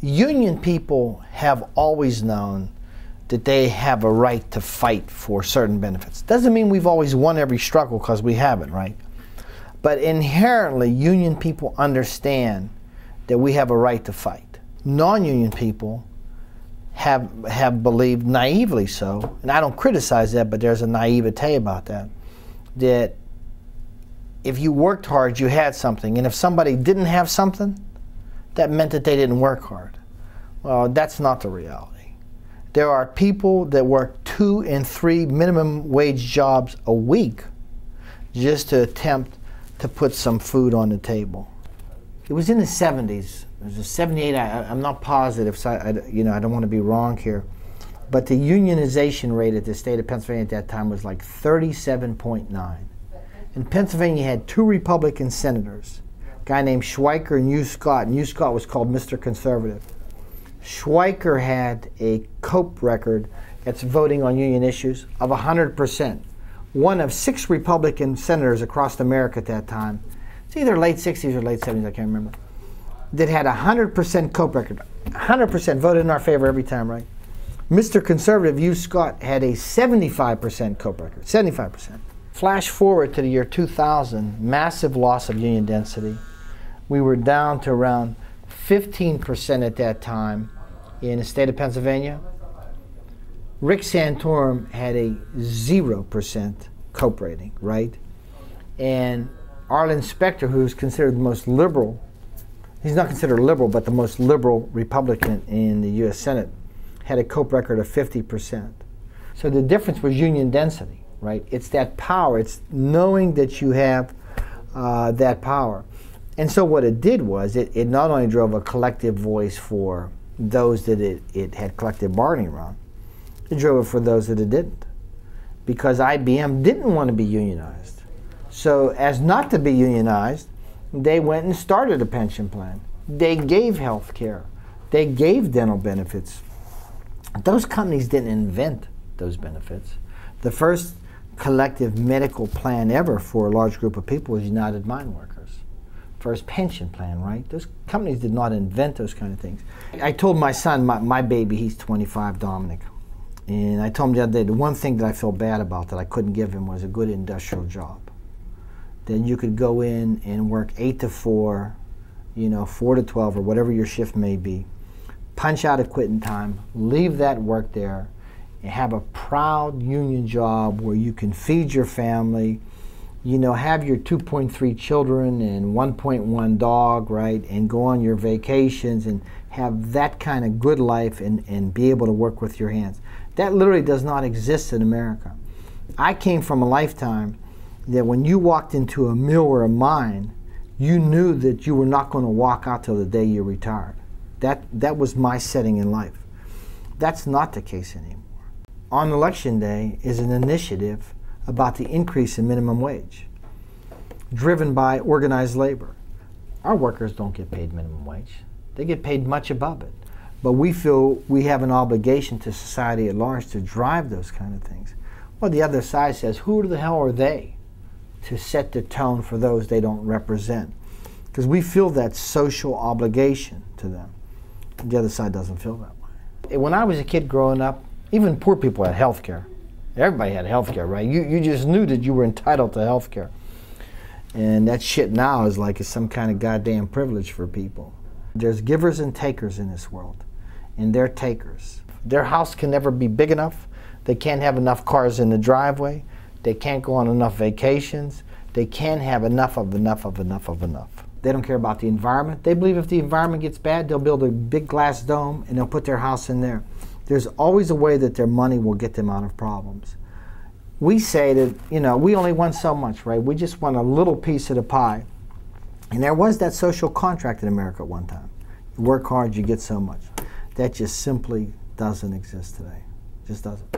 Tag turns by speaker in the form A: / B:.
A: Union people have always known that they have a right to fight for certain benefits. Doesn't mean we've always won every struggle, because we haven't, right? But inherently, union people understand that we have a right to fight. Non-union people have believed, naively so, and I don't criticize that, but there's a naivete about that, that if you worked hard, you had something, and if somebody didn't have something, that meant that they didn't work hard. Well, that's not the reality. There are people that work 2 and 3 minimum wage jobs a week just to attempt to put some food on the table. It was in the 70s. It was a 78. I'm not positive, so I don't want to be wrong here. But the unionization rate at the state of Pennsylvania at that time was like 37.9. And Pennsylvania had 2 Republican senators, a guy named Schweiker and Hugh Scott. And Hugh Scott was called Mr. Conservative. Schweiker had a COPE record, that's voting on union issues, of 100%. One of 6 Republican senators across America at that time, it's either late 60s or late 70s, I can't remember, that had a 100% COPE record. 100% voted in our favor every time, right? Mr. Conservative, Hugh Scott, had a 75% COPE record, 75%. Flash forward to the year 2000, massive loss of union density. We were down to around 15% at that time in the state of Pennsylvania. Rick Santorum had a 0% COPE rating, right? And Arlen Specter, who's considered the most liberal, he's not considered liberal, but the most liberal Republican in the U.S. Senate, had a COPE record of 50%. So the difference was union density, right? It's that power. It's knowing that you have that power. And so what it did was it not only drove a collective voice for those that it had collective bargaining around, it drove it for those that it didn't. Because IBM didn't want to be unionized. So as not to be unionized, they went and started a pension plan. They gave health care. They gave dental benefits. Those companies didn't invent those benefits. The first collective medical plan ever for a large group of people was United Mine Workers. First pension plan, right? Those companies did not invent those kind of things. I told my son, my baby, he's 25, Dominic, and I told him the other day, the one thing that I feel bad about that I couldn't give him was a good industrial job. Then you could go in and work 8 to 4, 4 to 12, or whatever your shift may be, punch out at quitting time, leave that work there, and have a proud union job where you can feed your family, have your 2.3 children and 1.1 dog, right, and go on your vacations and have that kind of good life and be able to work with your hands. That literally does not exist in America. I came from a lifetime that when you walked into a mill or a mine, you knew that you were not going to walk out till the day you retired. That was my setting in life. That's not the case anymore. On Election Day is an initiative about the increase in minimum wage, driven by organized labor. Our workers don't get paid minimum wage. They get paid much above it. But we feel we have an obligation to society at large to drive those kind of things. Well, the other side says, who the hell are they to set the tone for those they don't represent? Because we feel that social obligation to them. The other side doesn't feel that way. When I was a kid growing up, even poor people had health care. Everybody had health care, right? You just knew that you were entitled to health care. And that shit now is like it's some kind of goddamn privilege for people. There's givers and takers in this world, and they're takers. Their house can never be big enough. They can't have enough cars in the driveway. They can't go on enough vacations. They can't have enough of enough of enough of enough. They don't care about the environment. They believe if the environment gets bad, they'll build a big glass dome and they'll put their house in there. There's always a way that their money will get them out of problems. We say that, we only want so much, right? We just want a little piece of the pie. And there was that social contract in America at one time. You work hard, you get so much. That just simply doesn't exist today. Just doesn't.